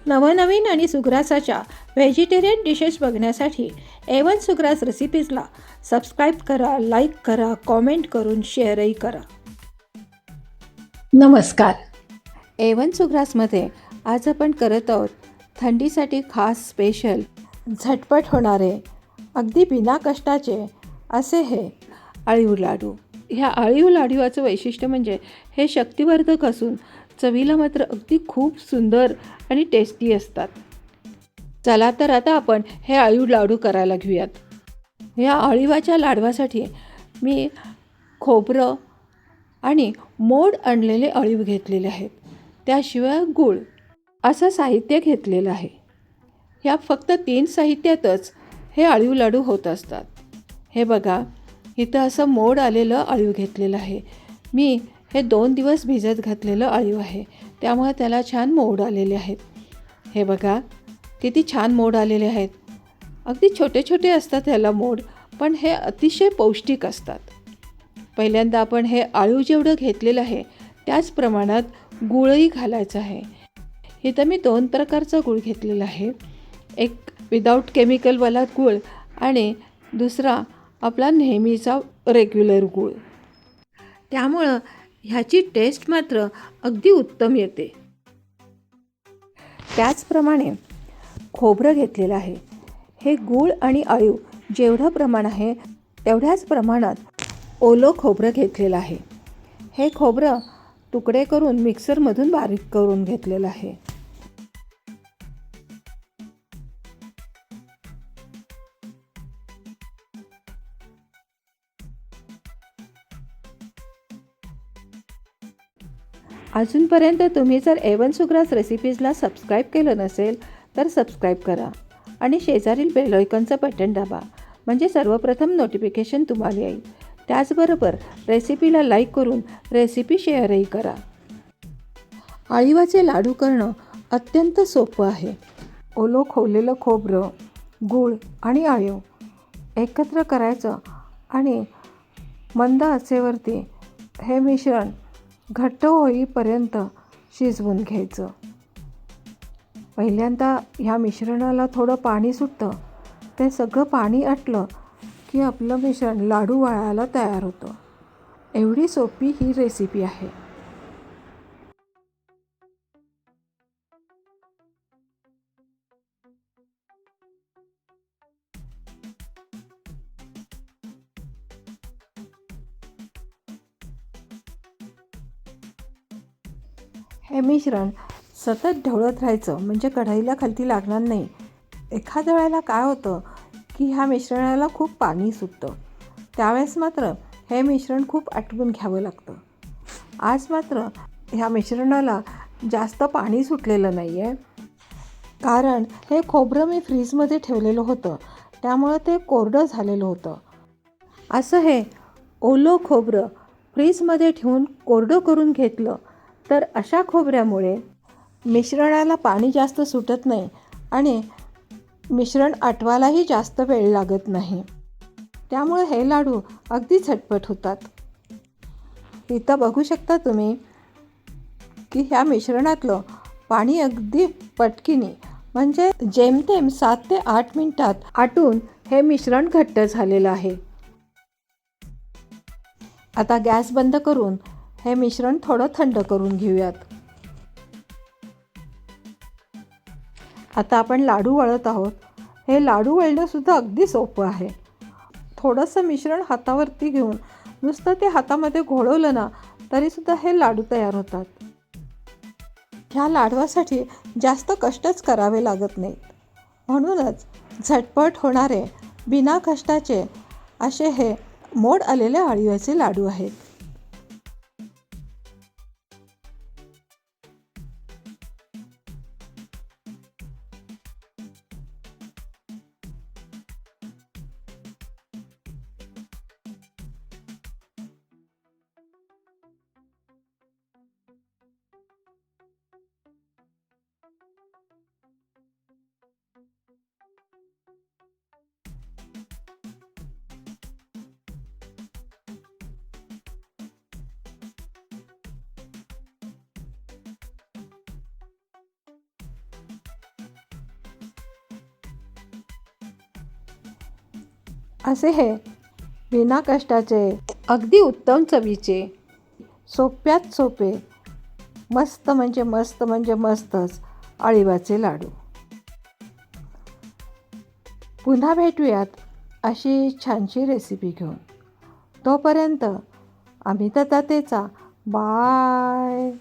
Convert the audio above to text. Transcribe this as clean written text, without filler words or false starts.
नवनवीन आणि सुग्रासाच्या vegetarian dishes बघण्यासाठी A1 सुग्रास रेसिपीजला सबस्क्राईब करा, लाईक करा, कॉमेंट करून शेअरही करा. नमस्कार. A1 सुग्रासमध्ये आज आपण करत आहोत थंडीसाठी खास स्पेशल, झटपट होणारे, अगदी बिना कष्टाचे असे हे अळीव लाडू. ह्या अळीव लाडूचं वैशिष्ट्य म्हणजे हे शक्तिवर्धक असून चवीला मात्र अगदी खूप सुंदर आणि टेस्टी असतात. चला तर आता आपण हे अळीव लाडू करायला घेऊयात. या अळीवाच्या लाडवासाठी मी खोबरं आणि मोड आणलेले अळीव घेतलेले आहेत, त्याशिवाय गूळ असं साहित्य घेतलेलं आहे. ह्या फक्त 3 साहित्यातच हे अळीव लाडू होत असतात. हे बघा, इथं असं मोड आलेलं अळीव घेतलेलं आहे. मी हे 2 दिवस भिजत घातलेलं अळीव आहे, त्यामुळे त्याला छान मोड आलेले आहेत. हे बघा किती छान मोड आलेले आहेत. अगदी छोटे छोटे असतात ह्याला मोड, पण हे अतिशय पौष्टिक असतात. पहिल्यांदा आपण हे अळीव जेवढं घेतलेलं आहे त्याच प्रमाणात गूळही घालायचं आहे. इथं मी 2 प्रकारचा गूळ घेतलेला आहे. एक विदाऊट केमिकलवाला गूळ आणि दुसरा आपला नेहमीचा रेग्युलर गूळ. त्यामुळं ह्याची टेस्ट मात्र अगदी उत्तम येते. त्याचप्रमाणे खोबरं घेतलेलं आहे. हे गूळ आणि अळीव जेवढं प्रमाण आहे तेवढ्याच प्रमाणात ओलं खोबरं घेतलेलं आहे. हे खोबरं तुकडे करून मिक्सरमधून बारीक करून घेतलेलं आहे. अजूनपर्यंत तुम्ही जर A1 सुग्रास रेसिपीजला सबस्क्राईब केलं नसेल तर सबस्क्राईब करा आणि शेजारील बेल आयकॉनचं बटन दाबा, म्हणजे सर्वप्रथम नोटिफिकेशन तुम्हाला येईल. त्याचबरोबर रेसिपीला लाईक करून रेसिपी शेअरही करा. अळीवाचे लाडू करणं अत्यंत सोपं आहे. ओलं खोवलेलं खोबरं, गूळ आणि अळीव एकत्र करायचं आणि मंद आचेवरती हे मिश्रण घट्ट होईपर्यंत शिजवून घ्यायचं. पहिल्यांदा ह्या मिश्रणाला थोडं पाणी सुटतं. ते सगळं पाणी आटलं की आपलं मिश्रण लाडू वळायला तयार होतं. एवढी सोपी ही रेसिपी आहे. हे मिश्रण सतत ढवळत राहायचं, म्हणजे कढईला खालती लागणार नाही. एखाद्या वेळेला काय होतं की ह्या मिश्रणाला खूप पाणी सुटतं, त्यावेळेस मात्र हे मिश्रण खूप आटवून घ्यावं लागतं. आज मात्र ह्या मिश्रणाला जास्त पाणी सुटलेलं नाही आहे, कारण हे खोबरं मी फ्रीजमध्ये ठेवलेलं होतं, त्यामुळं ते कोरडं झालेलं होतं. असं हे ओलं खोबरं फ्रीजमध्ये ठेवून कोरडं करून घेतलं तर अशा खोबऱ्यामुळे मिश्रणाला पाणी जास्त सुटत नाही आणि मिश्रण आटवायलाही जास्त वेळ लागत नाही. त्यामुळे हे लाडू अगदी झटपट होतात. इथं बघू शकता तुम्ही की ह्या मिश्रणातलं पाणी अगदी पटकीने, म्हणजे जेमतेम 7 ते 8 मिनिटात आटून हे मिश्रण घट्ट झालेलं आहे. आता गॅस बंद करून हे मिश्रण थोडं थंड करून घेऊयात. आता आपण लाडू वळत आहोत. हे लाडू वळणंसुद्धा अगदी सोपं आहे. थोडंसं मिश्रण हातावरती घेऊन नुसतं ते हातामध्ये घोळवलं ना तरीसुद्धा हे लाडू तयार होतात. ह्या लाडवासाठी जास्त कष्टच करावे लागत नाहीत. म्हणूनच झटपट होणारे, बिना कष्टाचे असे हे मोड आलेले अळीवाचे लाडू आहेत. असे हे विना कष्टाचे अगदी उत्तम चवीचे सोप्यात सोपे मस्त म्हणजे मस्तच अळीवाचे लाडू. पुन्हा भेटूयात अशी छानशी रेसिपी घेऊन. तोपर्यंत अमिततातेचा बाय.